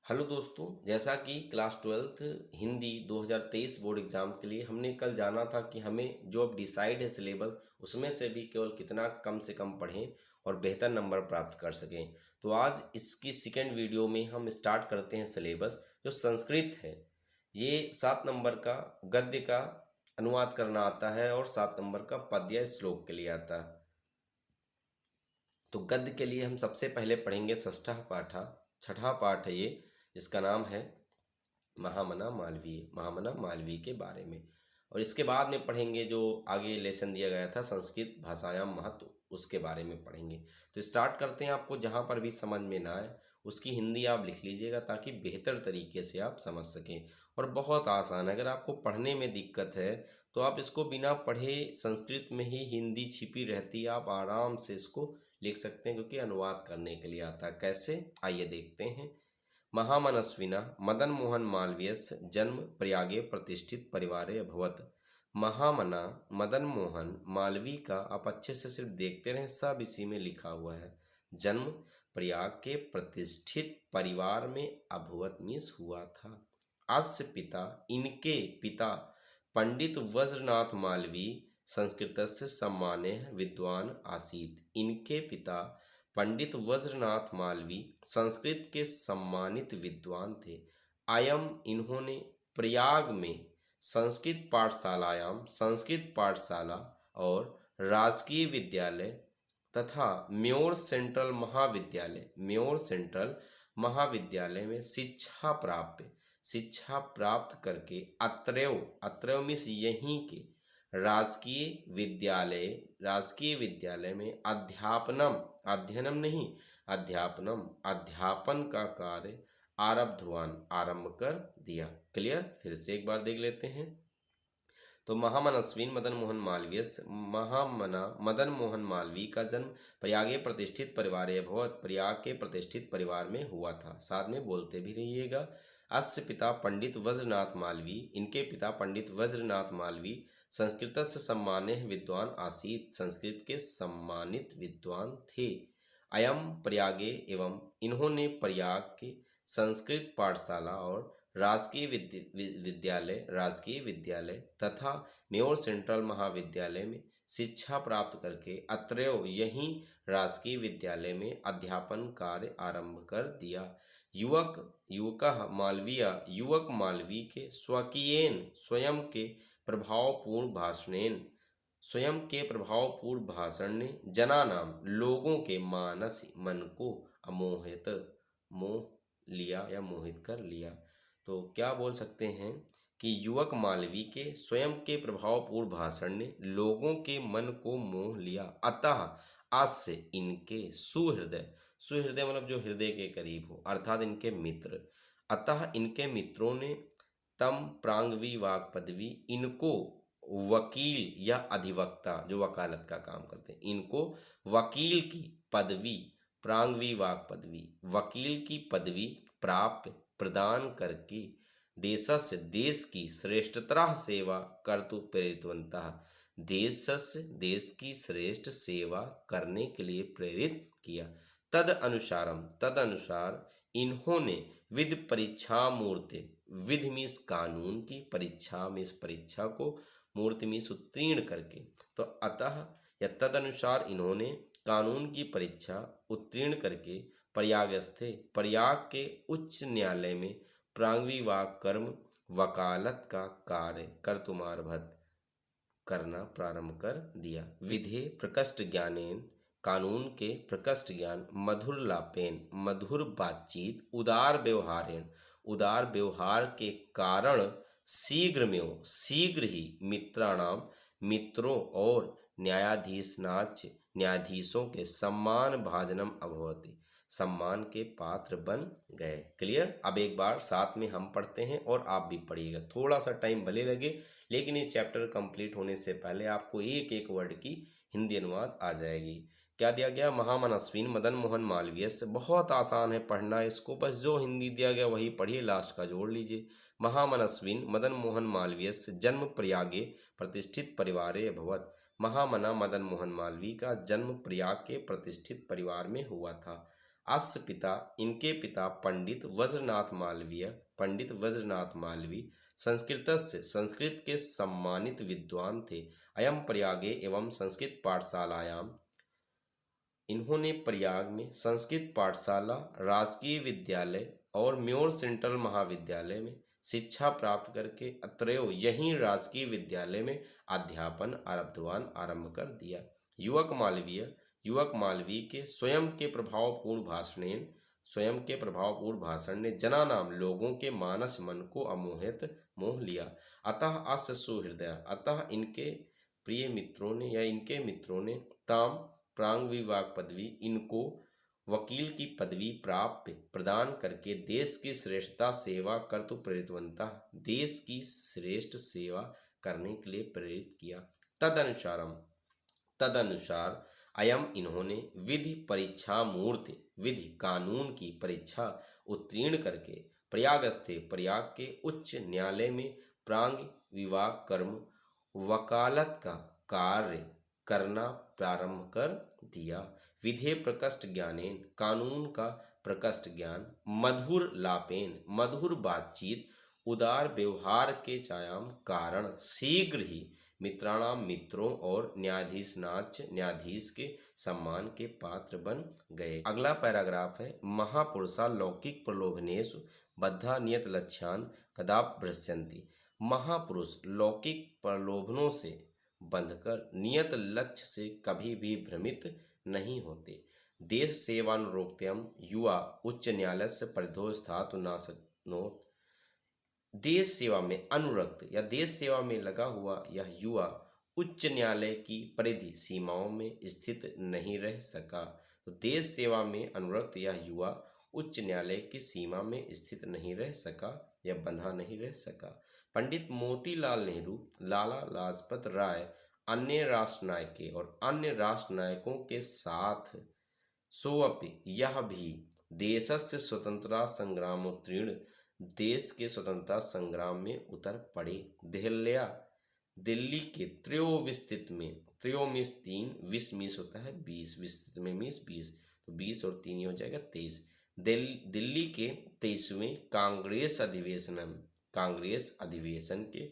Hello दोस्तों, जैसा कि class 12th Hindi 2023 board exam के लिए हमने कल जाना था कि हमें जो अब डिसाइड है सिलेबस उसमें से भी केवल कितना कम से कम पढ़ें और बेहतर नंबर प्राप्त कर सकें। तो आज इसकी सेकेंड वीडियो में हम स्टार्ट करते हैं सिलेबस। जो संस्कृत है ये 7 नंबर का गद्य का अनुवाद करना आता है और 7 नंबर का पद्य या श्लोक के लिए आता है। तो गद्य के लिए हम सबसे पहले पढ़ेंगे षष्ठः पाठा, छठा पाठ है ये, इसका नाम है महामना मालवीय। महामना मालवीय के बारे में। और इसके बाद में पढ़ेंगे जो आगे लेसन दिया गया था संस्कृत भाषायाम महत्व, उसके बारे में पढ़ेंगे। तो स्टार्ट करते हैं। आपको जहाँ पर भी समझ में ना आए उसकी हिंदी आप लिख लीजिएगा ताकि बेहतर तरीके से आप समझ सकें। और बहुत आसान है, अगर आपको पढ़ने में दिक्कत है तो आप इसको बिना पढ़े संस्कृत में ही हिंदी छिपी रहती है, आप आराम से इसको लिख सकते हैं क्योंकि अनुवाद करने के लिए आता है। कैसे, आइए देखते हैं। महामनस्विना मदन मोहन मालवीयस्य जन्म प्रयागे प्रतिष्ठित परिवारे अभवत। महामना मदन मोहन मालवीय का, आप अच्छे से सिर्फ देखते रहें, सब इसी में लिखा हुआ है। जन्म प्रयाग के प्रतिष्ठित परिवार में अभवत मीन्स हुआ था। अस्य पिता, इनके पिता पंडित वज्रनाथ मालवीय संस्कृतस्य सम्मानः विद्वान आसीत्। इनके पिता पंडित वज्रनाथ मालवीय संस्कृत के सम्मानित विद्वान थे। अयम, इन्होंने प्रयाग में संस्कृत पाठशाला और राजकीय विद्यालय तथा म्योर सेंट्रल महाविद्यालय में शिक्षा प्राप्त करके अत्रैव मीन्स यहीं के राजकीय विद्यालय में अध्यापन का कार्य आरंभ कर दिया। क्लियर, फिर से एक बार देख लेते हैं। तो महामनस्विन मदन मोहन मालवीय का जन्म प्रयाग प्रतिष्ठित परिवार अभवत, प्रयाग के प्रतिष्ठित परिवार में हुआ था। साथ में बोलते भी रहिएगा। अस्य पिता पंडित वज्रनाथ मालवीय, इनके पिता पंडित वज्रनाथ मालवीय संस्कृतस्य सम्मानः विद्वान आसीत्, संस्कृत के सम्मानित विद्वान थे। अयम प्रयागे, एवं इन्होंने प्रयाग के संस्कृत पाठशाला और राजकीय विद्यालय तथा म्योर सेंट्रल महाविद्यालय में शिक्षा प्राप्त करके अत्रैव यहीं राजकीय विद्यालय में अध्यापन कार्य आरंभ कर दिया। युवक मालवीय के स्वयं के प्रभावपूर्ण भाषण ने जनानाम लोगों के मन को मोहित कर लिया। तो क्या बोल सकते हैं कि युवक मालवीय के स्वयं के प्रभावपूर्ण भाषण ने लोगों के मन को मोह लिया। अतः आज से इनके सुहृदय मतलब जो हृदय के करीब हो, अर्थात इनके मित्र। अतः इनके मित्रों ने तम प्रांगवी वाक पदवी, इनको वकील या अधिवक्ता जो वकालत का काम करते हैं, इनको वकील की पदवी, प्रांगवी वाक पदवी, वकील की पदवी प्रदान करके देश की श्रेष्ठतरः सेवा कर्तु प्रेरितवन्तः, देश की श्रेष्ठ सेवा करने के लिए प्रेरित किया। तद अनुसार इन्होंने विधि परीक्षा मूर्ति, विधि मीन्स कानून की, परीक्षा मीन्स परीक्षा को, मूर्ति मीन्स उत्तीर्ण करके। तो अतः या तद अनुसार इन्होंने कानून की परीक्षा उत्तीर्ण करके प्रयाग के उच्च न्यायालय में प्रांगवी वाक कर्म वकालत का कार्य करना प्रारंभ कर दिया। विधे प्रकृष्ट ज्ञानेन, कानून के प्रकृष्ट ज्ञान, मधुर लापेन, मधुर बातचीत, उदार व्यवहार के कारण शीघ्र ही मित्रों और न्यायाधीशों के सम्मान भाजनम अभवति, सम्मान के पात्र बन गए। क्लियर। अब एक बार साथ में हम पढ़ते हैं और आप भी पढ़िएगा। थोड़ा सा टाइम भले लगे लेकिन इस चैप्टर कंप्लीट होने से पहले आपको एक एक वर्ड की हिंदी अनुवाद आ जाएगी। क्या दिया गया? महामनस्विन मदन मोहन मालवीय से, बहुत आसान है पढ़ना इसको, बस जो हिंदी दिया गया वही पढ़िए, लास्ट का जोड़ लीजिए। महामनस्विन मदन मोहन मालवीय से जन्म प्रयागे प्रतिष्ठित परिवारे अभवत। महामना मदन मोहन मालवीय का जन्म प्रयाग के प्रतिष्ठित परिवार में हुआ था। अस्य पिता, इनके पिता पंडित वज्रनाथ मालवीय संस्कृतस्य, संस्कृत के सम्मानित विद्वान थे। अयम प्रयागे एवं संस्कृत पाठशालायाम, इन्होंने प्रयाग में संस्कृत पाठशाला, राजकीय विद्यालय और म्योर सेंट्रल महाविद्यालय में शिक्षा प्राप्त करके अत्रयो यहीं राजकीय विद्यालय में अध्यापन आरंभ कर दिया। युवक मालवीय के स्वयं के प्रभावपूर्ण भाषण ने जनानाम, लोगों के मानस मन को मोह लिया। अतः अस्य सुहृदय, अतः इनके प्रिय मित्रों ने या इनके मित्रों ने ताम प्रांग विभाग पदवी, इनको वकील की पदवी प्रदान करके देश की श्रेष्ठता सेवा कर्तु प्रेरितवंता, देश की श्रेष्ठ सेवा करने के लिए प्रेरित किया। तदनुसार अयम, इन्होंने विधि परीक्षा मूर्ति, विधि कानून की परीक्षा उत्तीर्ण करके प्रयाग के उच्च न्यायालय में प्रांग विवाह कर्म वकालत का कार्य करना प्रारंभ कर दिया। विधे प्रकष्ट ज्ञानेन, कानून का प्रकष्ट ज्ञान, मधुर लापेन, मधुर बातचीत, उदार व्यवहार के चायाम कारण शीघ्र ही मित्रों और न्यायाधीश के सम्मान के पात्र बन गए। अगला पैराग्राफ है, महापुरुषा लौकिक प्रलोभनेषु बद्धा नियत लक्ष्यान कदाप भ्रश्यन्ति। महापुरुष लौकिक प्रलोभनों से बंधकर नियत लक्ष्य से कभी भी भ्रमित नहीं होते। देश सेवानुरोक्त्यम युवा उच्च न्यायालय से परिधो स्थातु न शक्नोति। देश सेवा में अनुरक्त या देश सेवा में लगा हुआ यह युवा उच्च न्यायालय की परिधि सीमाओं में स्थित नहीं रह सका। तो देश सेवा में अनुरक्त यह युवा उच्च न्यायालय की सीमा में स्थित नहीं रह सका या बंधा नहीं रह सका। पंडित मोतीलाल नेहरू, लाला लाजपत राय, अन्य राष्ट्रनायकों और अन्य राष्ट्रनायकों के साथ सोअपि यह भी देशस्य स्वतंत्रता संग्रामोत्तीर्ण, देश के स्वतंत्रता संग्राम में उतर पड़े। दिल्ली के त्रयोविस्थित में, त्रयो मीन्स 3, विस मीन्स होता है 20, विस्थित में मीन्स 20, तो 20 और 3 हो जाएगा 23। दिल्ली के 23वें कांग्रेस अधिवेशन के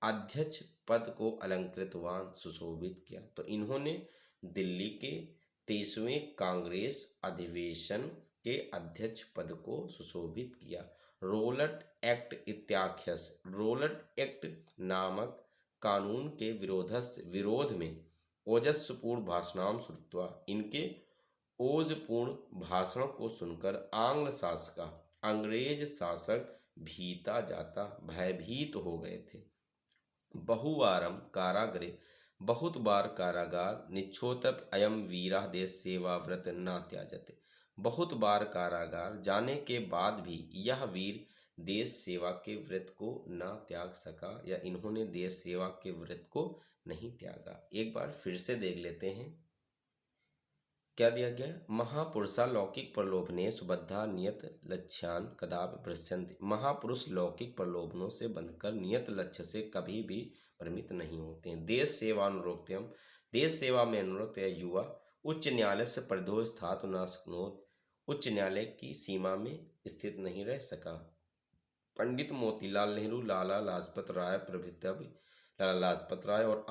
अध्यक्ष पद को अलंकृतवान सुशोभित किया। तो इन्होंने दिल्ली के 23वें कांग्रेस अधिवेशन के अध्यक्ष पद को सुशोभित किया। रोलट एक्ट नामक कानून के विरोध में ओजस्वीपूर्ण भाषणाम श्रुत्वा, इनके ओजपूर्ण भाषण को सुनकर अंग्रेज शासक भयभीत हो गए थे। बहुवारम कारागरे, बहुत बार कारागार, निच्छोतप अयम वीरा देश सेवा व्रत न त्याजते, बहुत बार कारागार जाने के बाद भी यह वीर देश सेवा के व्रत को न त्याग सका या इन्होंने देश सेवा के व्रत को नहीं त्यागा। एक बार फिर से देख लेते हैं क्या दिया गया। महापुरुषा लौकिक प्रलोभनेषु बद्धा नियत लक्ष्यान कदापि भ्रश्यन्ति। महापुरुष लौकिक प्रलोभनों से बंधकर नियत लक्ष्य से कभी भी भ्रमित नहीं होते हैं। देश सेवानुरोक्त्यम, देश सेवा में अनुरक्त युवा उच्च न्यायालय से परिधो स्थातु न शक्नोति, उच्च न्यायालय की सीमा में स्थित नहीं रह सका। पंडित मोतीलाल नेहरू, लाला लाजपत राय और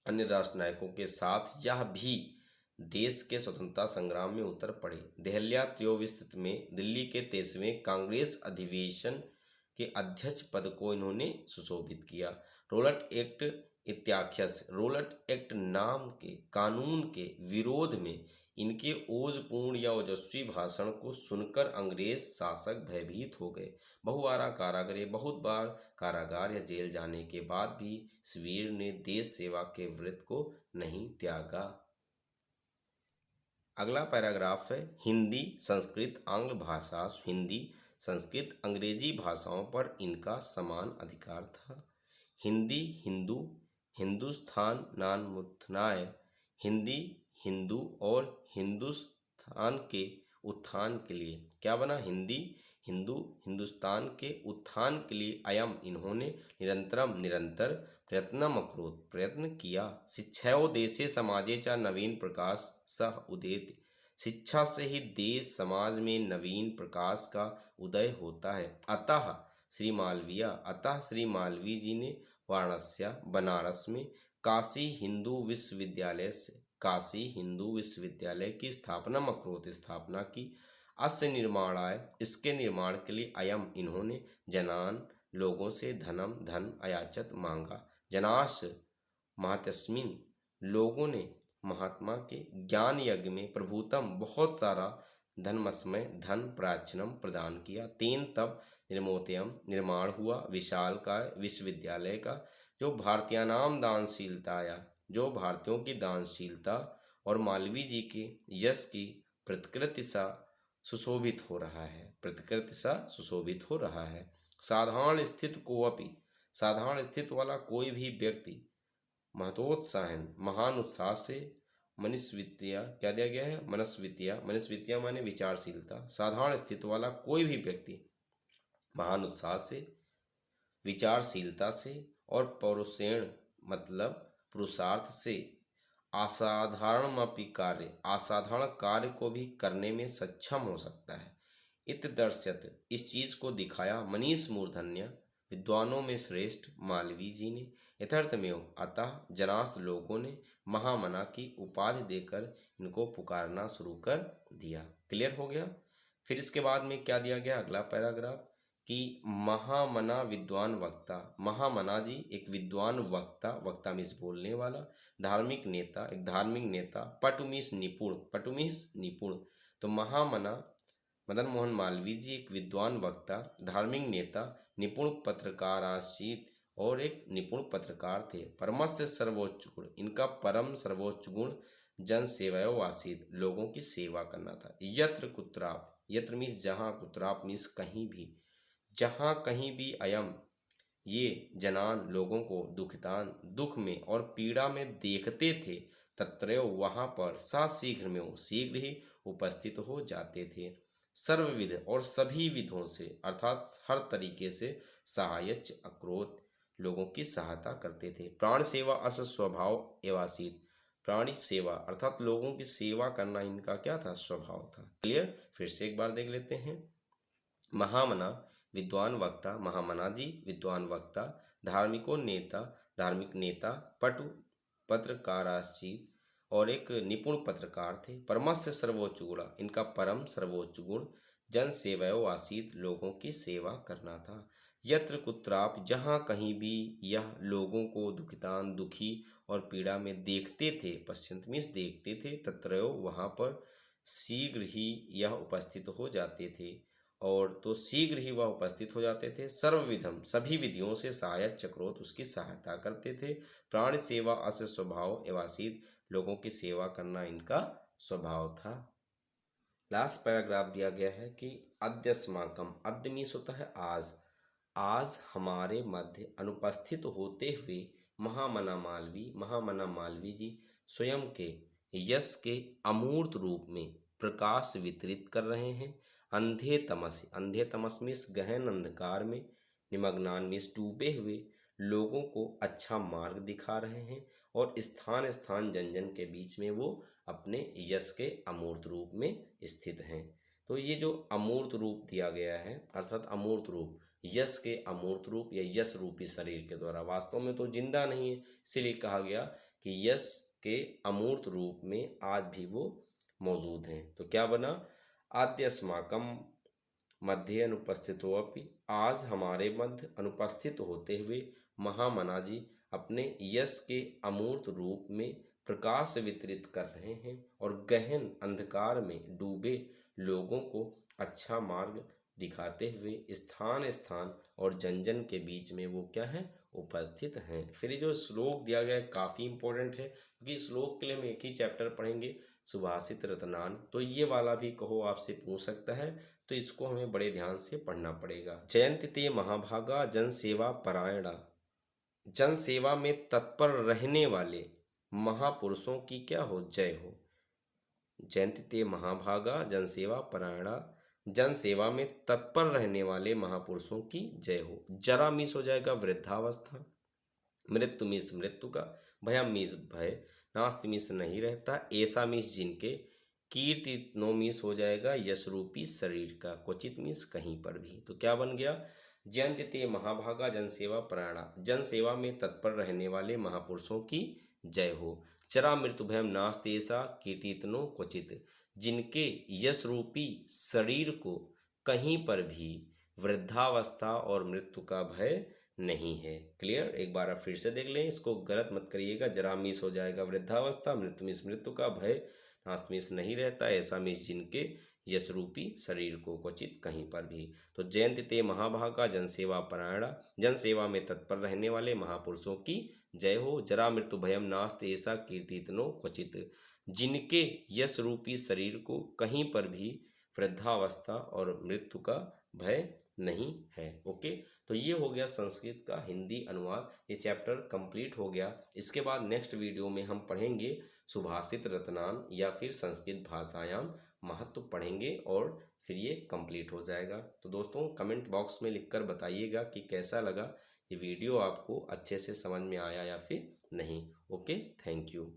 अन्य राष्ट्रनायकों के साथ यह भी देश के स्वतंत्रता संग्राम में उतर पड़े। देहल्या त्रयोविस्थित में दिल्ली के 23वें कांग्रेस अधिवेशन के अध्यक्ष पद को इन्होंने सुशोभित किया। रोलट एक्ट नाम के कानून के विरोध में इनके ओजपूर्ण या ओजस्वी भाषण को सुनकर अंग्रेज शासक भयभीत हो गए। बहुवारा कारागरे, बहुत बार कारागार या जेल जाने के बाद भी इस वीर ने देश सेवा के व्रत को नहीं त्यागा। अगला पैराग्राफ है, हिंदी संस्कृत आंग्ल भाषा, हिंदी संस्कृत अंग्रेजी भाषाओं पर इनका समान अधिकार था। हिंदी हिंदू, हिंदुस्तान नानमुत्थानाय, हिंदी हिंदू और हिंदुस्तान के उत्थान के लिए, क्या बना, हिंदी हिंदू हिंदुस्तान के उत्थान के लिए अयम, इन्होंने निरंतर प्रयत्न किया। शिक्षाओ देशे समाजे च नवीन प्रकाश सह उदेति, शिक्षा से ही देश समाज में नवीन प्रकाश का उदय होता है। अतः श्री मालवीय जी ने वाराणसी बनारस में काशी हिंदू विश्वविद्यालय की स्थापना की। अस्य निर्माणाय, इसके निर्माण के लिए अयम, इन्होंने जनान, लोगों से धन अयाचत मांगा। जनाश महात्स्मिन, लोगों ने महात्मा के ज्ञान यज्ञ में प्रभुतम, बहुत सारा धनमस्मय धन प्राचीनम प्रदान किया। तेन, तब निर्मोतयम, निर्माण हुआ विशाल का विश्वविद्यालय का, जो भारतीयानाम दानशीलताया, जो भारतीयों की दानशीलता और मालवीय जी के यश की प्रतिकृति सा सुशोभित हो रहा है। साधारण स्थित वाला कोई भी व्यक्ति महतोत्साहन, महान उत्साह से, मनस्वित्या, क्या दिया गया है, मनस्वित्या माने विचारशीलता। साधारण स्थित वाला कोई भी व्यक्ति महान उत्साह से, विचारशीलता से और पौरुषेण मतलब पुरुषार्थ से असाधारण कार्य को भी करने में सक्षम हो सकता है। इत दर्श्यत, इस चीज को दिखाया, मनीष मूर्धन्य, विद्वानों में श्रेष्ठ मालवीय जी ने। यथार्थमेव, अतः जनास, लोगों ने महामना की उपाधि देकर इनको पुकारना शुरू कर दिया। क्लियर हो गया। फिर इसके बाद में क्या दिया गया, अगला पैराग्राफ, कि महामना विद्वान वक्ता, महामना जी एक विद्वान वक्ता, वक्ता मीन्स बोलने वाला, धार्मिक नेता, एक धार्मिक नेता, पटु मीन्स निपुण। तो महामना मदन मोहन मालवीय जी एक विद्वान वक्ता, धार्मिक नेता, निपुण पत्रकार आश्रित और एक निपुण पत्रकार थे। परमस्य सर्वोच्च गुण, इनका परम सर्वोच्च गुण जन सेवायो वासित, लोगों की सेवा करना था। यत्र कुत्राप, यत्र मीन्स जहाँ, कुत्राप मीन्स कहीं भी, जहाँ कहीं भी, अयम ये जनान, लोगों को, दुखितान, दुख में और पीड़ा में देखते थे, तत्रयो वहाँ पर, शीघ्र ही उपस्थित हो जाते थे। सर्वविध और सभी विधों से, अर्थात हर तरीके से, सहायच अक्रोध, लोगों की सहायता करते थे। प्राण सेवा अस स्वभाव एवासीत, प्राणी सेवा अर्थात लोगों की सेवा करना इनका क्या था, स्वभाव था। क्लियर। फिर से एक बार देख लेते हैं। महामना विद्वान वक्ता, महामना जी विद्वान वक्ता, धार्मिक नेता, पटु पत्रकाराश्चित और एक निपुण पत्रकार थे। परमस्य सर्वोच्च गुण, इनका परम सर्वोच्च गुण जन सेवयो आसीत, लोगों की सेवा करना था। यत्र कुत्राप, जहाँ कहीं भी, यह लोगों को दुखितान, दुखी और पीड़ा में देखते थे, पश्यंत मीन्स देखते थे, तत्रयो वहाँ पर, शीघ्र ही यह उपस्थित हो जाते थे, और तो शीघ्र ही वह उपस्थित हो जाते थे। सर्वविधम, सभी विधियों से, सहायक चक्रोत, उसकी सहायता करते थे। प्राण सेवा अस स्वभाव एवासीत, लोगों की सेवा करना इनका स्वभाव था। लास्ट पैराग्राफ दिया गया है कि अद्यस्माकम, अद्य मीन्स होता है आज हमारे मध्य अनुपस्थित होते हुए महामना मालवीय जी स्वयं के यश के अमूर्त रूप में प्रकाश वितरित कर रहे हैं। अंधे तमस मीन्स गहन अंधकार में, निमग्नान मीन्स डूबे हुए लोगों को अच्छा मार्ग दिखा रहे हैं, और स्थान स्थान जन जन के बीच में वो अपने यश के अमूर्त रूप में स्थित हैं। तो ये जो अमूर्त रूप दिया गया है, अर्थात अमूर्त रूप, यश के अमूर्त रूप या यश रूपी शरीर के द्वारा, वास्तव में तो जिंदा नहीं है, इसीलिए कहा गया कि यश के अमूर्त रूप में आज भी वो मौजूद हैं। तो क्या बना, आद्यस्माकम मध्य अनुपस्थितोऽपि, आज हमारे मध्य अनुपस्थित होते हुए महामना जी अपने यश के अमूर्त रूप में प्रकाश वितरित कर रहे हैं, और गहन अंधकार में डूबे लोगों को अच्छा मार्ग दिखाते हुए स्थान स्थान और जन जन के बीच में वो क्या है, उपस्थित हैं। फिर ये जो श्लोक दिया गया है काफ़ी इंपॉर्टेंट है, क्योंकि श्लोक के लिए हम एक ही चैप्टर पढ़ेंगे, सुभाषित रत्नान, तो ये वाला भी कहो आपसे पूछ सकता है, तो इसको हमें बड़े ध्यान से पढ़ना पड़ेगा। जयंती ते महाभागा जन सेवा परायणा, जन सेवा में तत्पर रहने वाले महापुरुषों की क्या हो, जय हो। जयंती ते महाभागा जन सेवा परायणा, जन सेवा में तत्पर रहने वाले महापुरुषों की जय हो। जरा मीस हो जाएगा वृद्धावस्था, मृत्यु मीस मृत्यु का, भयम मीस भय, नास्ति मीस नहीं रहता, ऐसा मीस जिनके, कीर्तितनो मीन्स हो जाएगा यश रूपी शरीर का, क्वचित मीन्स कहीं पर भी। तो क्या बन गया, जयंती ते महाभागा जनसेवा परायणा, जनसेवा में तत्पर रहने वाले महापुरुषों की जय हो। चरा मृत्यु भयम नास्ति ऐसा कीर्तितनो क्वचित, जिनके यश रूपी शरीर को कहीं पर भी वृद्धावस्था और मृत्यु का भय नहीं है। क्लियर, एक बार आप फिर से देख लें, इसको गलत मत करिएगा। जरा मीस हो जाएगा वृद्धावस्था, मृत्यु मीस मृत्यु का, भय नाश मीस नहीं रहता, ऐसा मीस जिनके यश रूपी शरीर को क्वचित कहीं पर भी। तो जयंती ते महाभागा जनसेवा परायणा, जनसेवा में तत्पर रहने वाले महापुरुषों की जय हो। जरा मृत्यु भयम नास्ति ऐसा कीर्तितनो क्वचित, जिनके यश रूपी शरीर को कहीं पर भी वृद्धावस्था और मृत्यु का भय नहीं है। ओके, तो ये हो गया संस्कृत का हिंदी अनुवाद। ये चैप्टर कंप्लीट हो गया। इसके बाद नेक्स्ट वीडियो में हम पढ़ेंगे सुभाषित रत्नान या फिर संस्कृत भाषायाम महत्व पढ़ेंगे और फिर ये कंप्लीट हो जाएगा। तो दोस्तों कमेंट बॉक्स में लिखकर बताइएगा कि कैसा लगा ये वीडियो, आपको अच्छे से समझ में आया या फिर नहीं। Okay, thank you.